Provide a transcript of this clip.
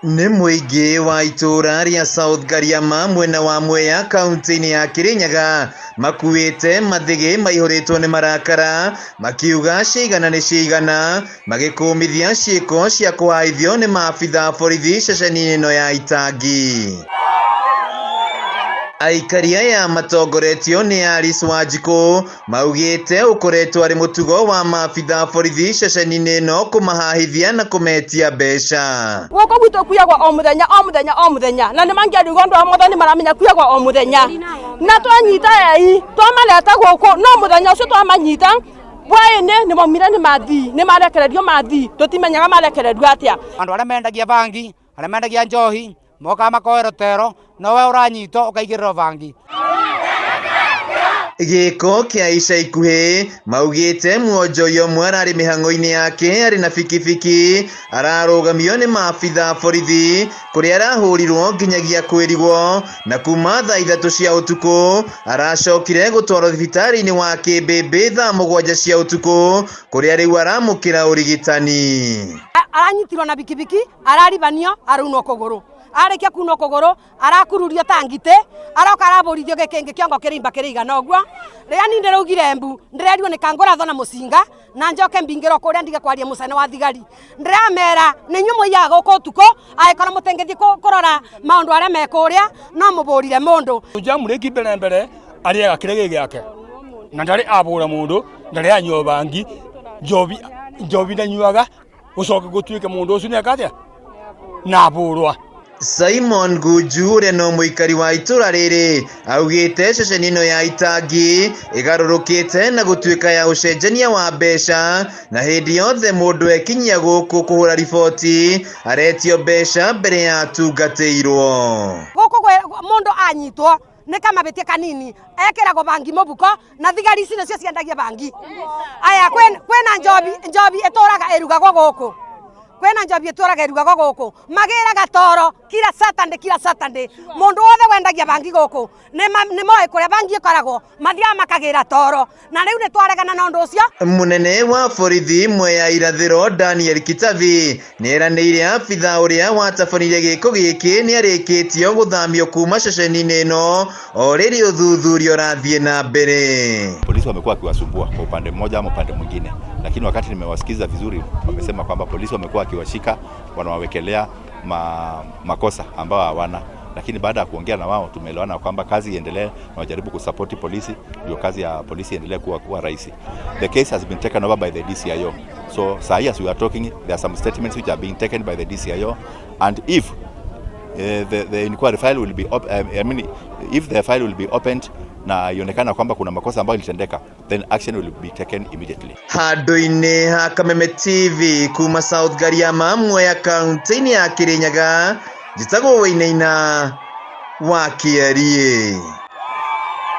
Nĩ mũingĩ wa itũra rĩa South Gariama mwena wa Mwea kaunti-inĩ ya Kirinyaga makuĩte mathĩgĩ maihũrĩtwo nĩ marakara makiuga ciigana nĩ ciigana magĩkũmithia ciĩko cia kũhaithio nĩ maabitha borithi ceceni-inĩ ĩno ya Itangi. Aikaria ya matongoretio nĩ Alice Wanjiku maugĩte ũkoretwo arĩ mũtugo wa maabitha borithi ceceni-inĩ ĩno kũmahahithia na kũmetia mbeca. Gũkũ gwitũ kuyagwo o mũthenya na nĩ mangĩarigwo andũ a Mwathani maramenya kuyagwo o mũthenya na twanyita ei twamaleta gũkũ no mũthenya ũcio twamanyita bwaĩnĩ nĩ maumire nĩ marekererio mathi tũtimenyaga marekererio atĩa. Andũ arĩa mendagia bangi arĩa mendagia njohi moka makoerotero nowe ũranyito ũkaigĩrĩrwo bangi. Gĩko kĩa ica ikuhĩ maugĩte mwonjoria ũmwe ararĩ mĩhang'o-inĩ yake arĩ na bikibiki ararũgamio nĩ maabitha borithi kũrĩa arahũrirwo nginyagia kwĩrigwo na kuma thaa 3 cia ũtukũ aracokire gũtwarwo thibitarĩ-inĩ wa Kĩmbĩmbĩ thaa 7 cia ũtukũ kũrĩa rĩu aramũkĩra ũrigitani. Aranyitirwo na bikibiki araribanio araunwo kũgũrũ arĩkia kunwo kũgũrũ arakururio tangite aroka arabũrithio gĩkĩngĩ kĩongo kĩrimba kĩrĩigana ũguo rĩrĩa niĩ ndĩraugire mbu ndĩrerirwo nĩ kangũrathwo na mũcinga na njoke mbingĩrwo kũrĩa ndige kwaria mũcene wa thigari ndĩramera nĩ inyuĩ mũiyaga gũkũ ũtukũ agĩkorwo mũtengĩthiĩ kũrora maũndũ arĩa mekũrĩa no mũbũrire mũndũ njamũrĩki mbere arĩaga kĩrĩa gĩake na ndarĩ abũra mũndũ ndarĩ anyua bangi njobi ndanyuaga gũcoka gũtuĩke mũndũ ũcio nĩakatia na abũrwa. Simon Gunju ũrĩa no mũikari wa itũra rĩrĩ augĩte ceceni ĩno ya Itangi ĩgarũrũkĩte na gũtuĩka ya ũcenjania wa mbeca na hĩndĩ yothe mũndũ ekinyia gũkũ kũhũra riboti aretio mbeca mbere ya tungatĩirwo. Gũkũ mũndũ anyitwo nĩ kamabĩtia kanini ekĩragwo bangi mũbuko na thigari ici nĩcio ciendagia bangi. Aya kwĩna njobi ĩtũraga ĩrugagwo gũkũ kwena njobi ĩtũraga ĩrugagwo gũkũ magĩraga toro kila Saturday mũndũ wothe wendagia bangi gũkũ nĩ moĩ kũrĩa bangi ĩkoragwo mathiaga makagĩra toro na rĩu nĩ twaregana na ũndũ ũcio. Mũnene wa borithi Mwea irathĩro Daniel Kitavi nĩeranĩire abitha ũrĩa watabanire gĩko gĩkĩ nĩarĩkĩtio gũthamio kuma ceceni-inĩ ĩno o rĩrĩ ũthuthuria ũrathiĩ na mbere. Polisi wamekuwa wakiwasumbua kwa upande mmoja ama upande mwingine, lakini wakati nimewasikiza vizuri wamesema kwamba polisi wamekuwa wakiwashika wanawawekelea makosa ambao hawana, lakini baada ya kuongea na wao tumeelewana kwamba kazi iendelee na wajaribu kusupport polisi ndio kazi ya polisi iendelee kuwa rahisi. The case has been taken over by the DCIO, so as we are talking there are some statements which are being taken by the DCIO, and if the inquiry file will be if the file will be opened na ionekana kwamba kuna makosa ambayo ilitendeka, then action will be taken immediately. Handũ-inĩ ha Kameme TV kuma South Gariama Mwea kaunti-inĩ ya Kirinyaga njĩtagwo Wainaina wa Kĩarie.